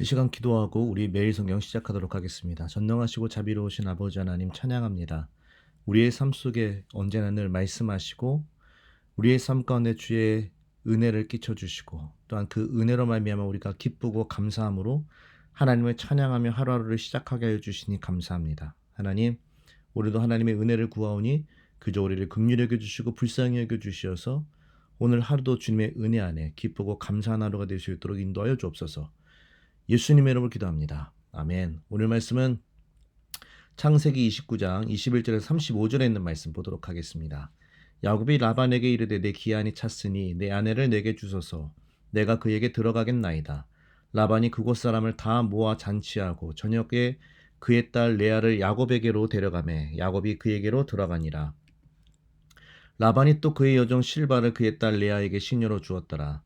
이 시간 기도하고 우리 매일 성경 시작하도록 하겠습니다. 전능하시고 자비로우신 아버지 하나님 찬양합니다. 우리의 삶 속에 언제나 늘 말씀하시고 우리의 삶 가운데 주의 은혜를 끼쳐주시고 또한 그 은혜로 말미암아 우리가 기쁘고 감사함으로 하나님을 찬양하며 하루하루를 시작하게 해주시니 감사합니다. 하나님, 우리도 하나님의 은혜를 구하오니 그저 우리를 긍휼히 여겨주시고 불쌍히 여겨주시어서 오늘 하루도 주님의 은혜 안에 기쁘고 감사한 하루가 될 수 있도록 인도하여 주옵소서. 예수님의 이름으로 기도합니다. 아멘. 오늘 말씀은 창세기 29장 21절에서 35절에 있는 말씀 보도록 하겠습니다. 야곱이 라반에게 이르되 내 기한이 찼으니 내 아내를 내게 주소서. 내가 그에게 들어가겠나이다. 라반이 그곳 사람을 다 모아 잔치하고 저녁에 그의 딸 레아를 야곱에게로 데려가매 야곱이 그에게로 들어가니라. 라반이 또 그의 여종 실바를 그의 딸 레아에게 시녀로 주었더라.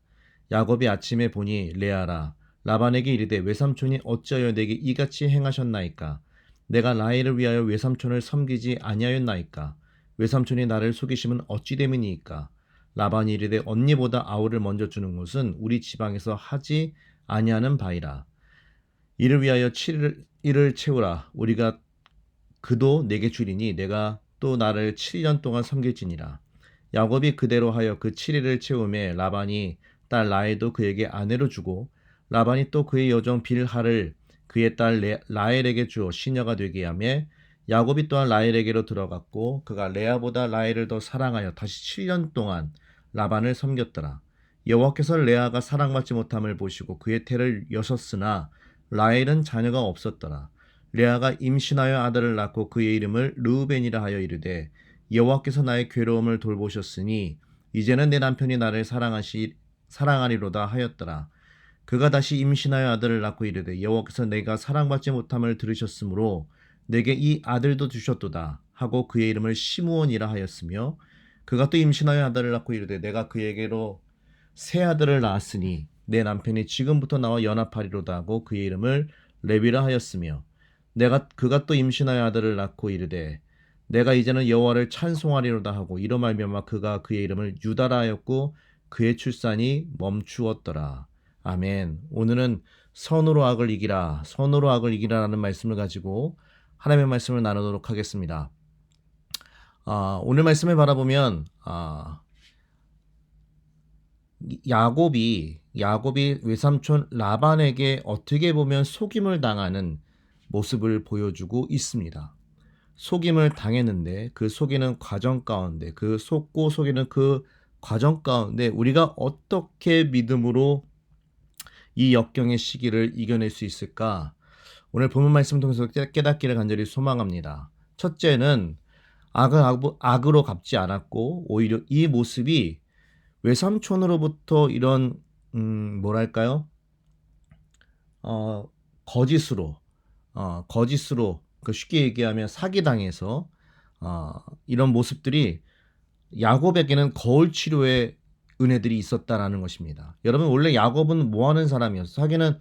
야곱이 아침에 보니 레아라. 라반에게 이르되 외삼촌이 어찌하여 내게 이같이 행하셨나이까? 내가 라헬을 위하여 외삼촌을 섬기지 아니하였나이까? 외삼촌이 나를 속이심은 어찌 됨이니이까? 라반이 이르되 언니보다 아우를 먼저 주는 것은 우리 지방에서 하지 아니하는 바이라. 이를 위하여 7일을 채우라. 우리가 그도 내게 주리니 내가 또 나를 7년 동안 섬길지니라. 야곱이 그대로 하여 그 7일을 채우매 라반이 딸 라헬도 그에게 아내로 주고 라반이 또 그의 여종 빌하를 그의 딸 라헬에게 주어 시녀가 되게 하며 야곱이 또한 라헬에게로 들어갔고 그가 레아보다 라헬을 더 사랑하여 다시 7년 동안 라반을 섬겼더라. 여호와께서 레아가 사랑받지 못함을 보시고 그의 태를 여셨으나 라헬은 자녀가 없었더라. 레아가 임신하여 아들을 낳고 그의 이름을 르우벤이라 하여 이르되 여호와께서 나의 괴로움을 돌보셨으니 이제는 내 남편이 나를 사랑하리로다 하였더라. 그가 다시 임신하여 아들을 낳고 이르되 여호와께서 내가 사랑받지 못함을 들으셨으므로 내게 이 아들도 주셨도다 하고 그의 이름을 시므온이라 하였으며 그가 또 임신하여 아들을 낳고 이르되 내가 그에게로 새 아들을 낳았으니 내 남편이 지금부터 나와 연합하리로다 하고 그의 이름을 레위라 하였으며 그가 또 임신하여 아들을 낳고 이르되 내가 이제는 여호와를 찬송하리로다 하고 이로 말미암아 그가 그의 이름을 유다라 하였고 그의 출산이 멈추었더라. 아멘. 오늘은 선으로 악을 이기라, 선으로 악을 이기라라는 말씀을 가지고 하나님의 말씀을 나누도록 하겠습니다. 오늘 말씀을 바라보면 야곱이 외삼촌 라반에게 어떻게 보면 속임을 당하는 모습을 보여주고 있습니다. 속임을 당했는데 그 속이는 과정 가운데 그 속고 속이는 그 과정 가운데 우리가 어떻게 믿음으로 이 역경의 시기를 이겨낼 수 있을까? 오늘 본문 말씀 통해서 깨닫기를 간절히 소망합니다. 첫째는 악으로 갚지 않았고 오히려 이 모습이 외삼촌으로부터 이런 뭐랄까요? 거짓으로 쉽게 얘기하면 사기당해서 이런 모습들이 야곱에게는 거울 치료의 은혜들이 있었다라는 것입니다. 여러분 원래 야곱은 뭐하는 사람이었어요? 자기는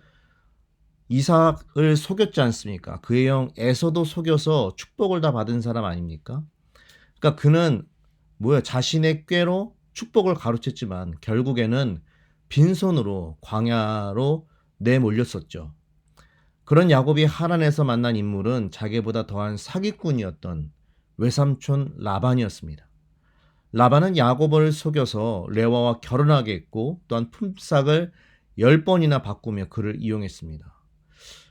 이삭을 속였지 않습니까? 그의 형 에서도 속여서 축복을 다 받은 사람 아닙니까? 그러니까 그는 자신의 꾀로 축복을 가로챘지만 결국에는 빈손으로 광야로 내몰렸었죠. 그런 야곱이 하란에서 만난 인물은 자기보다 더한 사기꾼이었던 외삼촌 라반이었습니다. 라반은 야곱을 속여서 레와와 결혼하게 했고 또한 품삯을 10번이나 바꾸며 그를 이용했습니다.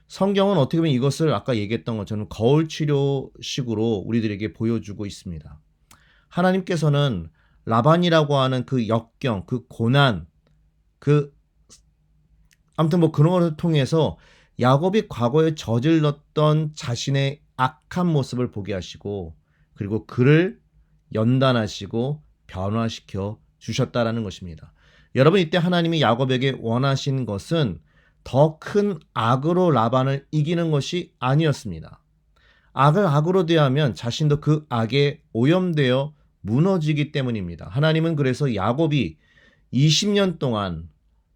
성경은 어떻게 보면 이것을 아까 얘기했던 것처럼 거울 치료식으로 우리들에게 보여주고 있습니다. 하나님께서는 라반이라고 하는 그 역경, 그 고난, 아무튼 그런 것을 통해서 야곱이 과거에 저질렀던 자신의 악한 모습을 보게 하시고 그리고 그를 연단하시고 변화시켜 주셨다라는 것입니다. 여러분 이때 하나님이 야곱에게 원하신 것은 더 큰 악으로 라반을 이기는 것이 아니었습니다. 악을 악으로 대하면 자신도 그 악에 오염되어 무너지기 때문입니다. 하나님은 그래서 야곱이 20년 동안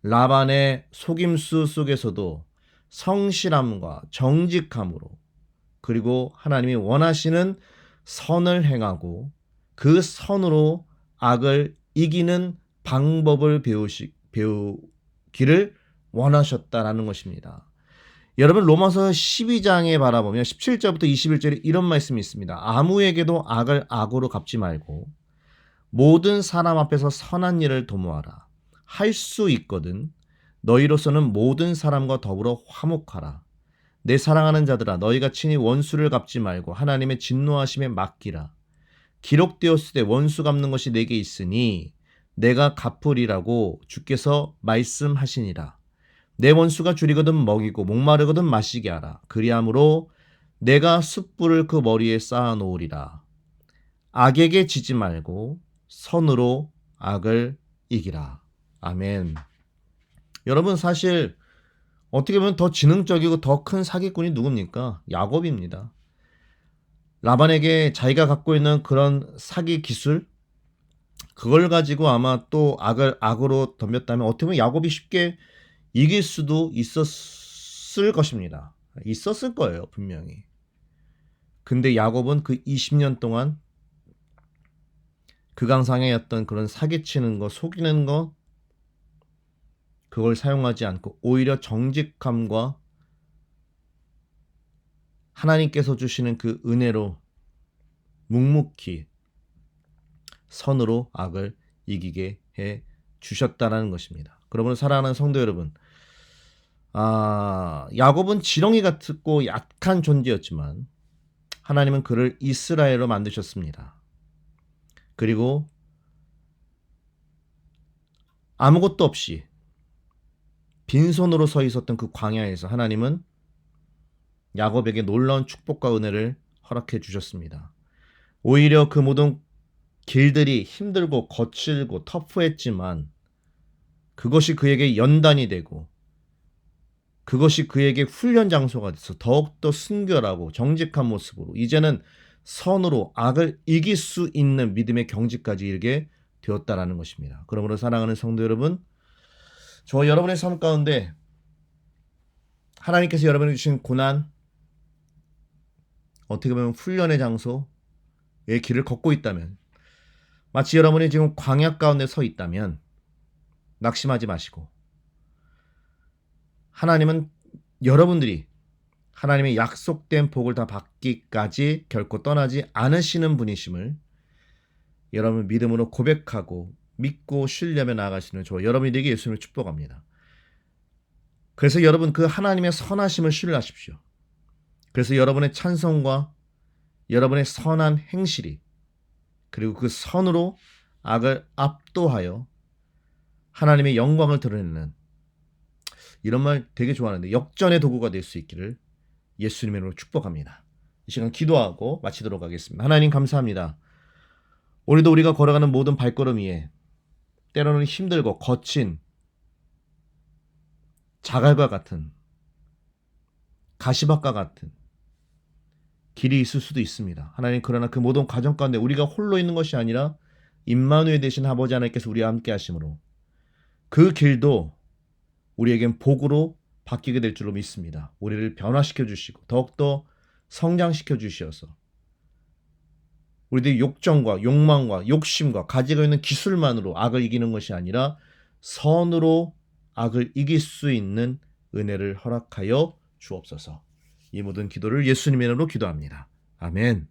라반의 속임수 속에서도 성실함과 정직함으로 그리고 하나님이 원하시는 선을 행하고 그 선으로 악을 이기는 방법을 배우기를 원하셨다라는 것입니다. 여러분 로마서 12장에 바라보면 17절부터 21절에 이런 말씀이 있습니다. 아무에게도 악을 악으로 갚지 말고 모든 사람 앞에서 선한 일을 도모하라. 할 수 있거든 너희로서는 모든 사람과 더불어 화목하라. 내 사랑하는 자들아 너희가 친히 원수를 갚지 말고 하나님의 진노하심에 맡기라. 기록되었을 때 원수 갚는 것이 내게 있으니 내가 갚으리라고 주께서 말씀하시니라. 내 원수가 줄이거든 먹이고 목마르거든 마시게 하라. 그리함으로 내가 숯불을 그 머리에 쌓아 놓으리라. 악에게 지지 말고 선으로 악을 이기라. 아멘. 여러분 사실 어떻게 보면 더 지능적이고 더 큰 사기꾼이 누굽니까? 야곱입니다. 라반에게 자기가 갖고 있는 그런 사기 기술 그걸 가지고 아마 또 악을 악으로 덤볐다면 어떻게 보면 야곱이 쉽게 이길 수도 있었을 것입니다. 있었을 거예요, 분명히. 근데 야곱은 그 20년 동안 극강상해였던 그런 사기치는 거, 속이는 거 그걸 사용하지 않고 오히려 정직함과 하나님께서 주시는 그 은혜로 묵묵히 선으로 악을 이기게 해 주셨다라는 것입니다. 그러므로 사랑하는 성도 여러분, 야곱은 지렁이 같고 약한 존재였지만 하나님은 그를 이스라엘로 만드셨습니다. 그리고 아무것도 없이 빈손으로 서 있었던 그 광야에서 하나님은 야곱에게 놀라운 축복과 은혜를 허락해 주셨습니다. 오히려 그 모든 길들이 힘들고 거칠고 터프했지만 그것이 그에게 연단이 되고 그것이 그에게 훈련 장소가 돼서 더욱더 순결하고 정직한 모습으로 이제는 선으로 악을 이길 수 있는 믿음의 경지까지 이르게 되었다라는 것입니다. 그러므로 사랑하는 성도 여러분, 저 여러분의 삶 가운데 하나님께서 여러분에게 주신 고난, 어떻게 보면 훈련의 장소의 길을 걷고 있다면 마치 여러분이 지금 광야 가운데 서 있다면 낙심하지 마시고 하나님은 여러분들이 하나님의 약속된 복을 다 받기까지 결코 떠나지 않으시는 분이심을 여러분 믿음으로 고백하고 믿고 쉬려며 나아가시는 저 여러분이 되게 예수님을 축복합니다. 그래서 여러분 그 하나님의 선하심을 신뢰하십시오. 그래서 여러분의 찬송과 여러분의 선한 행실이 그리고 그 선으로 악을 압도하여 하나님의 영광을 드러내는 이런 말 되게 좋아하는데 역전의 도구가 될 수 있기를 예수님의 이름으로 축복합니다. 이 시간 기도하고 마치도록 하겠습니다. 하나님 감사합니다. 오늘도 우리가 걸어가는 모든 발걸음 위에 때로는 힘들고 거친 자갈과 같은 가시밭과 같은 길이 있을 수도 있습니다. 하나님 그러나 그 모든 과정 가운데 우리가 홀로 있는 것이 아니라 임마누엘 되신 아버지 하나님께서 우리와 함께 하심으로 그 길도 우리에겐 복으로 바뀌게 될 줄로 믿습니다. 우리를 변화시켜 주시고 더욱더 성장시켜 주시어서 우리들의 욕정과 욕망과 욕심과 가지고 있는 기술만으로 악을 이기는 것이 아니라 선으로 악을 이길 수 있는 은혜를 허락하여 주옵소서. 이 모든 기도를 예수님의 이름으로 기도합니다. 아멘.